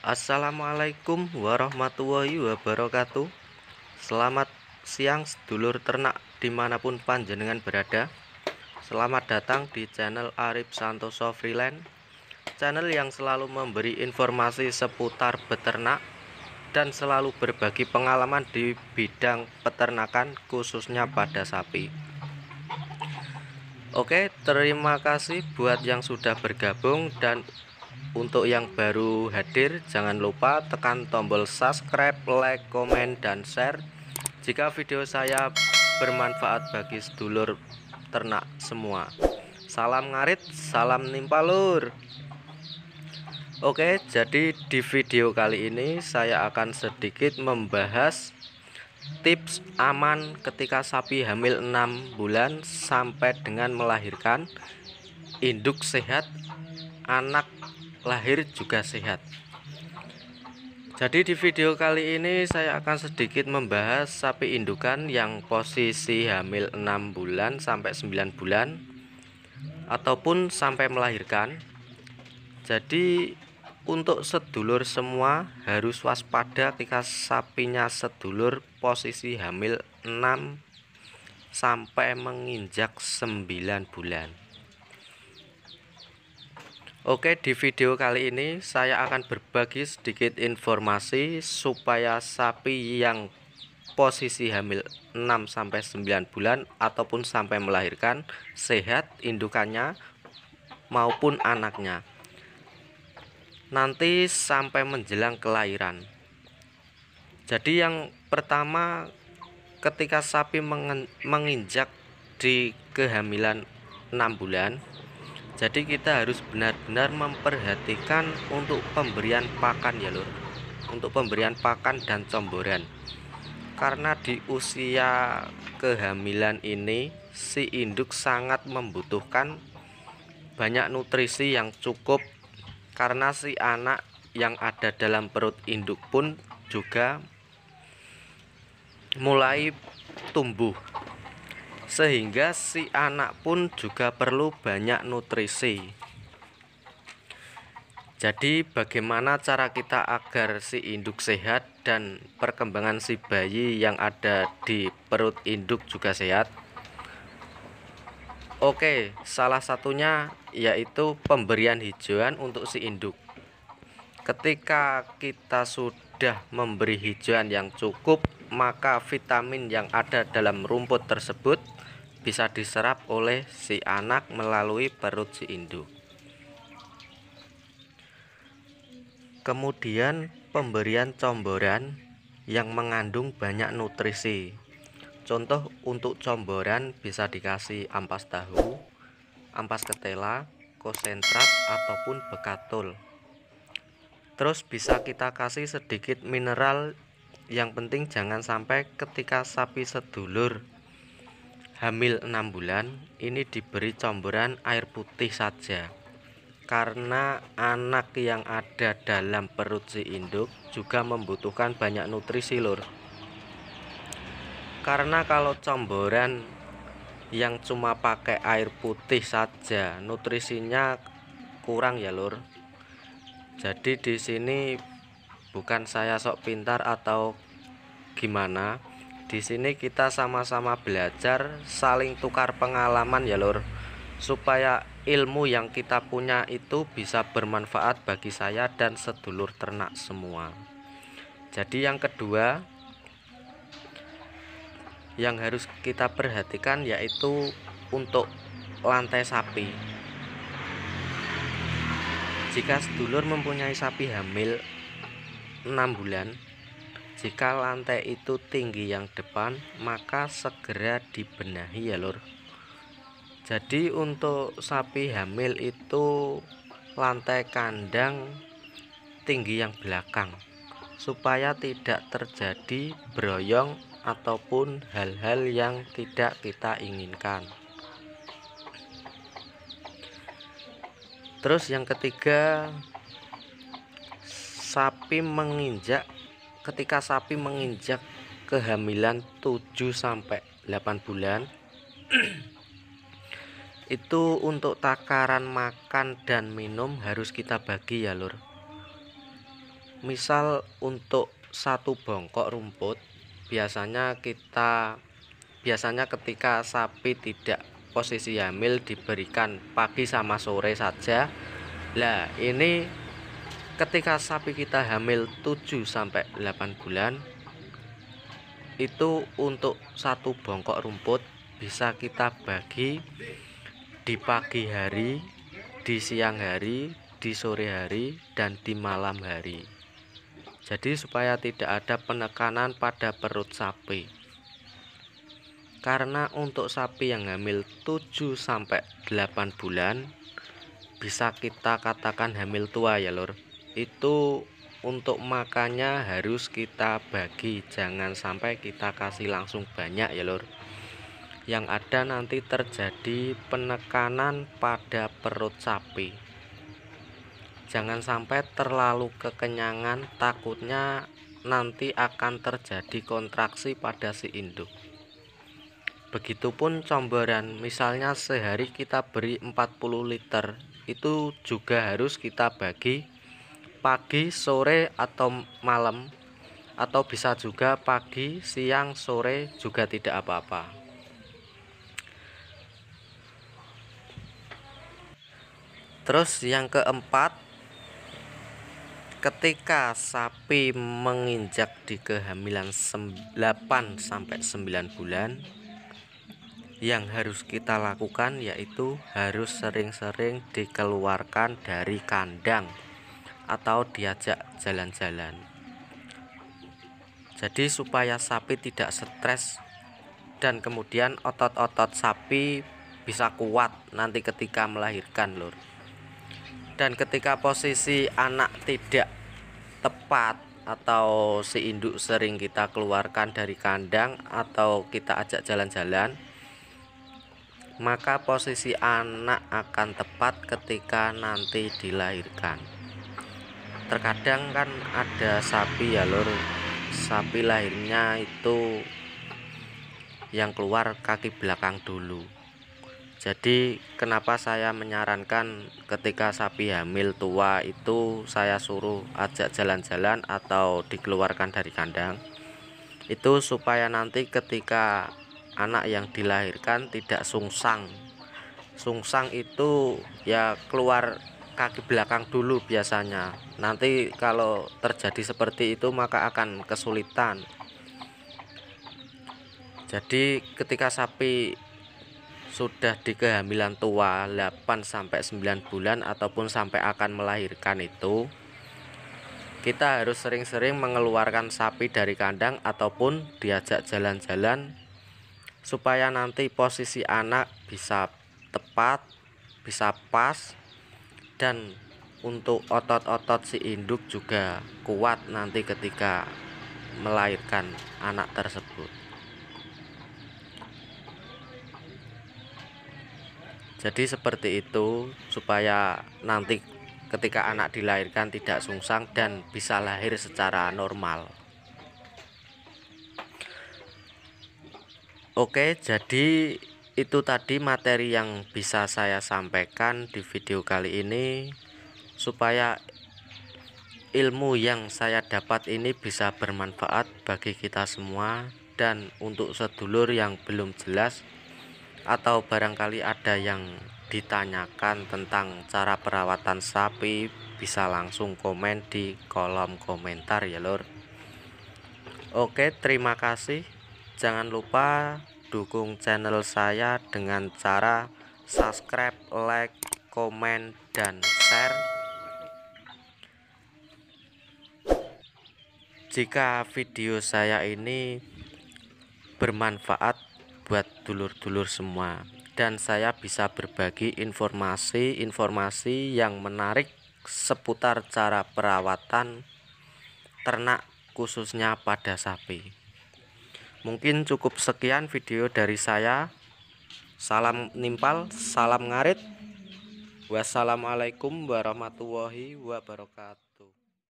Assalamualaikum warahmatullahi wabarakatuh. Selamat siang sedulur ternak dimanapun panjenengan berada. Selamat datang di channel Arif Santoso Freeland, channel yang selalu memberi informasi seputar beternak dan selalu berbagi pengalaman di bidang peternakan khususnya pada sapi. Oke, terima kasih buat yang sudah bergabung, dan untuk yang baru hadir, jangan lupa tekan tombol subscribe, like, komen, dan share jika video saya bermanfaat bagi sedulur ternak semua. Salam ngarit, salam nimpa lur. Oke, jadi di video kali ini saya akan sedikit membahas tips aman ketika sapi hamil 6 bulan sampai dengan melahirkan, induk sehat, anak lahir juga sehat. Jadi di video kali ini saya akan sedikit membahas sapi indukan yang posisi hamil 6 bulan sampai 9 bulan ataupun sampai melahirkan. Jadi untuk sedulur semua harus waspada ketika sapinya sedulur posisi hamil 6 sampai menginjak 9 bulan. Oke, di video kali ini saya akan berbagi sedikit informasi supaya sapi yang posisi hamil 6 sampai 9 bulan ataupun sampai melahirkan sehat indukannya maupun anaknya, nanti sampai menjelang kelahiran. Jadi yang pertama, ketika sapi menginjak di kehamilan 6 bulan, jadi kita harus benar-benar memperhatikan untuk pemberian pakan ya lur, untuk pemberian pakan dan comboran. Karena di usia kehamilan ini si induk sangat membutuhkan banyak nutrisi yang cukup, karena si anak yang ada dalam perut induk pun juga mulai tumbuh, sehingga si anak pun juga perlu banyak nutrisi. Jadi bagaimana cara kita agar si induk sehat dan perkembangan si bayi yang ada di perut induk juga sehat? Oke, salah satunya yaitu pemberian hijauan untuk si induk. Ketika kita sudah memberi hijauan yang cukup, maka vitamin yang ada dalam rumput tersebut bisa diserap oleh si anak melalui perut si induk. Kemudian pemberian comboran yang mengandung banyak nutrisi. Contoh untuk comboran bisa dikasih ampas tahu, ampas ketela, konsentrat ataupun bekatul. Terus bisa kita kasih sedikit mineral. Yang penting jangan sampai ketika sapi sedulur hamil 6 bulan ini diberi comboran air putih saja, karena anak yang ada dalam perut si induk juga membutuhkan banyak nutrisi lur. Karena kalau comboran yang cuma pakai air putih saja nutrisinya kurang ya lur. Jadi di sini bukan saya sok pintar atau gimana. Di sini kita sama-sama belajar, saling tukar pengalaman ya lur, supaya ilmu yang kita punya itu bisa bermanfaat bagi saya dan sedulur ternak semua. Jadi yang kedua yang harus kita perhatikan yaitu untuk lantai sapi. Jika sedulur mempunyai sapi hamil 6 bulan, jika lantai itu tinggi yang depan, maka segera dibenahi ya lur. Jadi untuk sapi hamil itu lantai kandang tinggi yang belakang, supaya tidak terjadi broyong ataupun hal-hal yang tidak kita inginkan. Terus yang ketiga, ketika sapi menginjak kehamilan 7 sampai 8 bulan itu untuk takaran makan dan minum harus kita bagi ya lur. Misal untuk satu bongkok rumput biasanya ketika sapi tidak posisi hamil diberikan pagi sama sore saja. Lah ini ketika sapi kita hamil 7-8 bulan, itu untuk satu bongkok rumput bisa kita bagi di pagi hari, di siang hari, di sore hari, dan di malam hari. Jadi supaya tidak ada penekanan pada perut sapi. Karena untuk sapi yang hamil 7-8 bulan bisa kita katakan hamil tua ya lur. Itu untuk makannya harus kita bagi, jangan sampai kita kasih langsung banyak ya lur. Yang ada nanti terjadi penekanan pada perut sapi. Jangan sampai terlalu kekenyangan, takutnya nanti akan terjadi kontraksi pada si induk. Begitupun comboran, misalnya sehari kita beri 40 liter, itu juga harus kita bagi pagi, sore, atau malam, atau bisa juga pagi, siang, sore juga tidak apa-apa. Terus yang keempat, ketika sapi menginjak di kehamilan 8-9 bulan, yang harus kita lakukan yaitu harus sering-sering dikeluarkan dari kandang atau diajak jalan-jalan. Jadi supaya sapi tidak stres dan kemudian otot-otot sapi bisa kuat nanti ketika melahirkan lur. Dan ketika posisi anak tidak tepat atau si induk sering kita keluarkan dari kandang atau kita ajak jalan-jalan, maka posisi anak akan tepat ketika nanti dilahirkan. Terkadang kan ada sapi ya lur, sapi lahirnya itu yang keluar kaki belakang dulu. Jadi kenapa saya menyarankan ketika sapi hamil tua itu saya suruh ajak jalan-jalan atau dikeluarkan dari kandang, itu supaya nanti ketika anak yang dilahirkan tidak sungsang. Sungsang itu ya keluar kaki belakang dulu biasanya. Nanti kalau terjadi seperti itu maka akan kesulitan. Jadi ketika sapi sudah di kehamilan tua 8-9 bulan ataupun sampai akan melahirkan itu, kita harus sering-sering mengeluarkan sapi dari kandang ataupun diajak jalan-jalan supaya nanti posisi anak bisa tepat, bisa pas, dan untuk otot-otot si induk juga kuat nanti ketika melahirkan anak tersebut. Jadi seperti itu supaya nanti ketika anak dilahirkan tidak sungsang dan bisa lahir secara normal. Oke, jadi itu tadi materi yang bisa saya sampaikan di video kali ini, supaya ilmu yang saya dapat ini bisa bermanfaat bagi kita semua. Dan untuk sedulur yang belum jelas atau barangkali ada yang ditanyakan tentang cara perawatan sapi, bisa langsung komen di kolom komentar ya lur. Oke, terima kasih. Jangan lupa dukung channel saya dengan cara subscribe, like, komen, dan share. Jika video saya ini bermanfaat buat dulur-dulur semua dan saya bisa berbagi informasi-informasi yang menarik seputar cara perawatan ternak khususnya pada sapi. Mungkin cukup sekian video dari saya. Salam nimpal, salam ngarit. Wassalamualaikum warahmatullahi wabarakatuh.